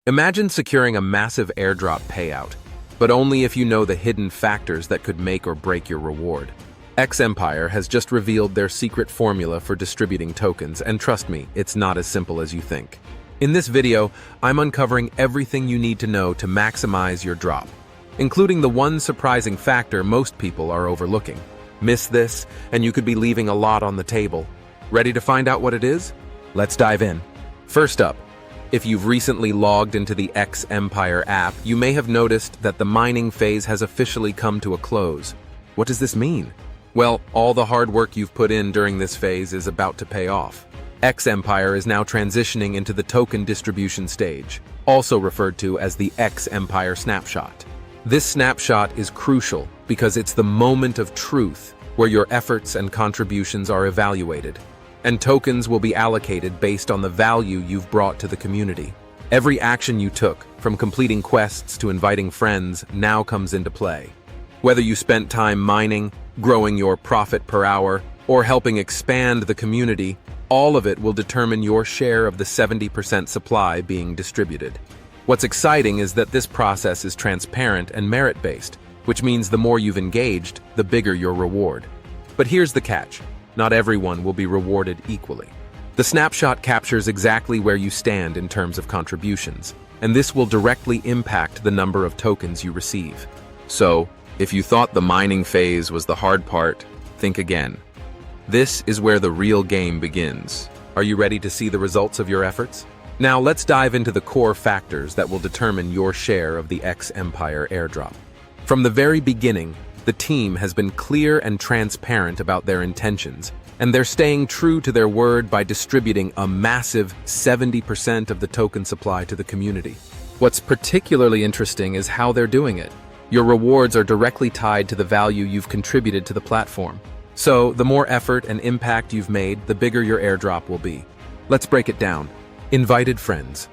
Imagine securing a massive airdrop payout, but only if you know the hidden factors that could make or break your reward. X Empire has just revealed their secret formula for distributing tokens, and trust me, it's not as simple as you think. In this video, I'm uncovering everything you need to know to maximize your drop, including the one surprising factor most people are overlooking. Miss this, and you could be leaving a lot on the table. Ready to find out what it is? Let's dive in. First up, if you've recently logged into the X Empire app, you may have noticed that the mining phase has officially come to a close. What does this mean? Well, all the hard work you've put in during this phase is about to pay off. X Empire is now transitioning into the token distribution stage, also referred to as the X Empire snapshot. This snapshot is crucial because it's the moment of truth where your efforts and contributions are evaluated, and tokens will be allocated based on the value you've brought to the community. Every action you took, from completing quests to inviting friends, now comes into play. Whether you spent time mining, growing your profit per hour, or helping expand the community, all of it will determine your share of the 70% supply being distributed. What's exciting is that this process is transparent and merit-based, which means the more you've engaged, the bigger your reward. But here's the catch. Not everyone will be rewarded equally. The snapshot captures exactly where you stand in terms of contributions, and this will directly impact the number of tokens you receive. So, if you thought the mining phase was the hard part, think again. This is where the real game begins. Are you ready to see the results of your efforts? Now let's dive into the core factors that will determine your share of the X Empire airdrop. From the very beginning, the team has been clear and transparent about their intentions, and they're staying true to their word by distributing a massive 70% of the token supply to the community. What's particularly interesting is how they're doing it. Your rewards are directly tied to the value you've contributed to the platform. So, the more effort and impact you've made, the bigger your airdrop will be. Let's break it down. Invited friends.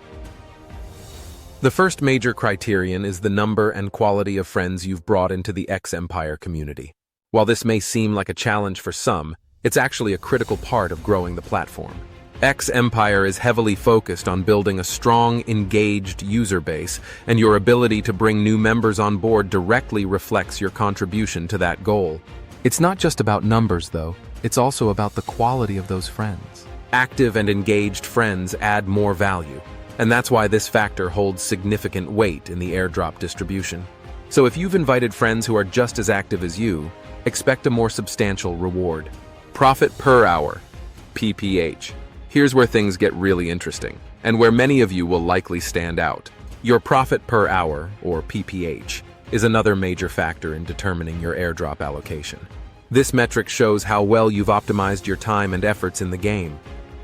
The first major criterion is the number and quality of friends you've brought into the X Empire community. While this may seem like a challenge for some, it's actually a critical part of growing the platform. X Empire is heavily focused on building a strong, engaged user base, and your ability to bring new members on board directly reflects your contribution to that goal. It's not just about numbers, though. It's also about the quality of those friends. Active and engaged friends add more value, and that's why this factor holds significant weight in the airdrop distribution. So if you've invited friends who are just as active as you, expect a more substantial reward. Profit per hour, PPH. Here's where things get really interesting, and where many of you will likely stand out. Your profit per hour, or PPH, is another major factor in determining your airdrop allocation. This metric shows how well you've optimized your time and efforts in the game.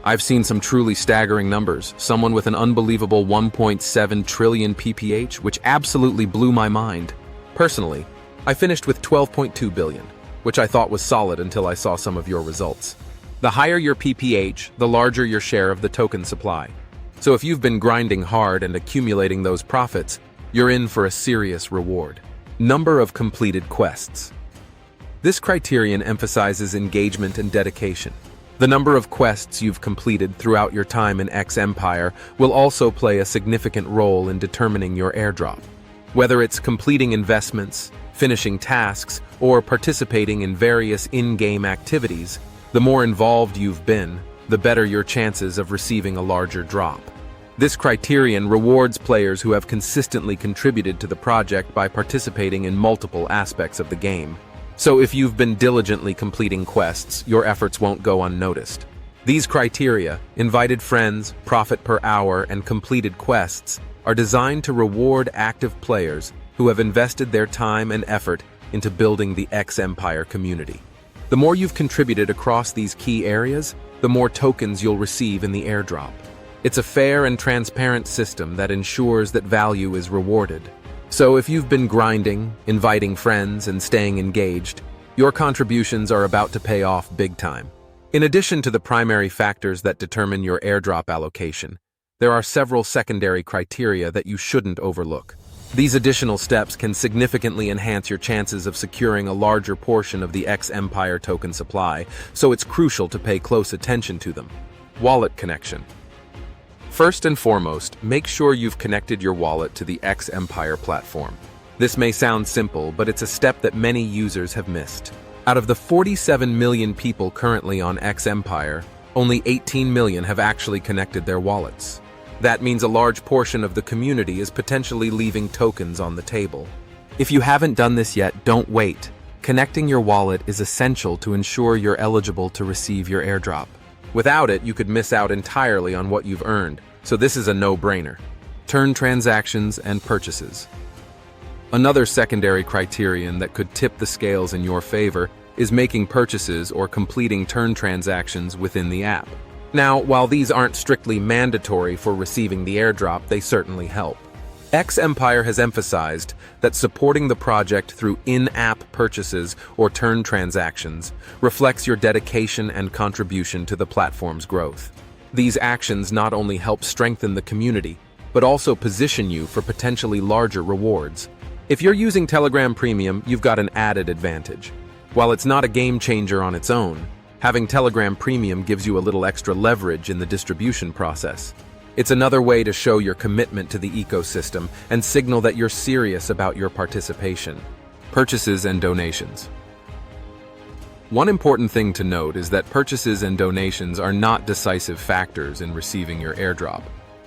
I've seen some truly staggering numbers, someone with an unbelievable 1.7 trillion PPH, which absolutely blew my mind. Personally, I finished with 12.2 billion, which I thought was solid until I saw some of your results. The higher your PPH, the larger your share of the token supply. So if you've been grinding hard and accumulating those profits, you're in for a serious reward. Number of completed quests. This criterion emphasizes engagement and dedication. The number of quests you've completed throughout your time in X Empire will also play a significant role in determining your airdrop. Whether it's completing investments, finishing tasks, or participating in various in-game activities, the more involved you've been, the better your chances of receiving a larger drop. This criterion rewards players who have consistently contributed to the project by participating in multiple aspects of the game. So if you've been diligently completing quests, your efforts won't go unnoticed. These criteria, invited friends, profit per hour, and completed quests, are designed to reward active players who have invested their time and effort into building the X Empire community. The more you've contributed across these key areas, the more tokens you'll receive in the airdrop. It's a fair and transparent system that ensures that value is rewarded. So if you've been grinding, inviting friends, and staying engaged, your contributions are about to pay off big time. In addition to the primary factors that determine your airdrop allocation, there are several secondary criteria that you shouldn't overlook. These additional steps can significantly enhance your chances of securing a larger portion of the X Empire token supply, so it's crucial to pay close attention to them. Wallet connection. First and foremost, make sure you've connected your wallet to the X Empire platform. This may sound simple, but it's a step that many users have missed. Out of the 47 million people currently on X Empire, only 18 million have actually connected their wallets. That means a large portion of the community is potentially leaving tokens on the table. If you haven't done this yet, don't wait. Connecting your wallet is essential to ensure you're eligible to receive your airdrop. Without it, you could miss out entirely on what you've earned, so this is a no-brainer. Turn transactions and purchases. Another secondary criterion that could tip the scales in your favor is making purchases or completing turn transactions within the app. Now, while these aren't strictly mandatory for receiving the airdrop, they certainly help. X Empire has emphasized that supporting the project through in-app purchases or turn transactions reflects your dedication and contribution to the platform's growth. These actions not only help strengthen the community, but also position you for potentially larger rewards. If you're using Telegram Premium, you've got an added advantage. While it's not a game changer on its own, having Telegram Premium gives you a little extra leverage in the distribution process. It's another way to show your commitment to the ecosystem and signal that you're serious about your participation. Purchases and donations. One important thing to note is that purchases and donations are not decisive factors in receiving your airdrop,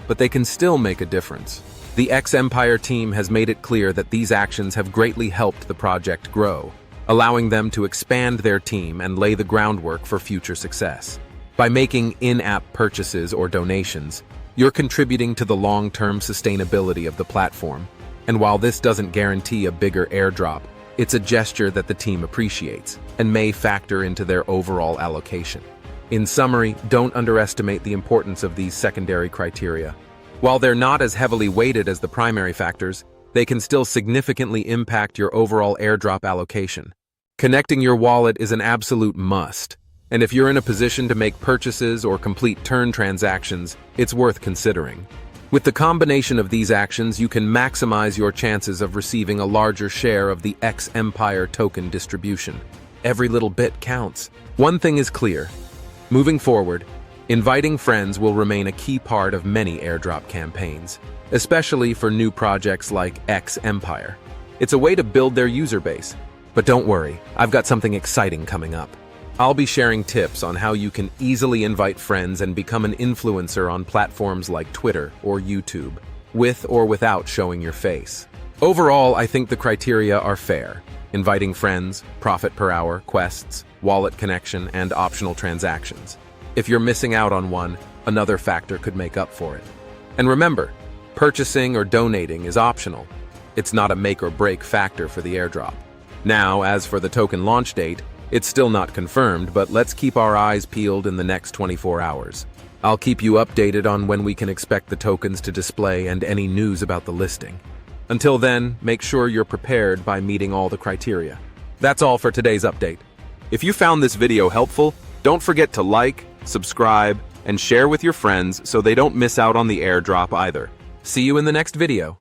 but they can still make a difference. The X Empire team has made it clear that these actions have greatly helped the project grow, allowing them to expand their team and lay the groundwork for future success. By making in-app purchases or donations, you're contributing to the long-term sustainability of the platform. And while this doesn't guarantee a bigger airdrop, it's a gesture that the team appreciates and may factor into their overall allocation. In summary, don't underestimate the importance of these secondary criteria. While they're not as heavily weighted as the primary factors, they can still significantly impact your overall airdrop allocation. Connecting your wallet is an absolute must, and if you're in a position to make purchases or complete turn transactions, it's worth considering. With the combination of these actions, you can maximize your chances of receiving a larger share of the X Empire token distribution. Every little bit counts. One thing is clear. Moving forward, inviting friends will remain a key part of many airdrop campaigns, especially for new projects like X Empire. It's a way to build their user base. But don't worry, I've got something exciting coming up. I'll be sharing tips on how you can easily invite friends and become an influencer on platforms like Twitter or YouTube, with or without showing your face. Overall, I think the criteria are fair. Inviting friends, profit per hour, quests, wallet connection, and optional transactions. If you're missing out on one, another factor could make up for it. And remember, purchasing or donating is optional. It's not a make or break factor for the airdrop. Now, as for the token launch date, it's still not confirmed, but let's keep our eyes peeled in the next 24 hours. I'll keep you updated on when we can expect the tokens to display and any news about the listing. Until then, make sure you're prepared by meeting all the criteria. That's all for today's update. If you found this video helpful, don't forget to like, subscribe, and share with your friends so they don't miss out on the airdrop either. See you in the next video.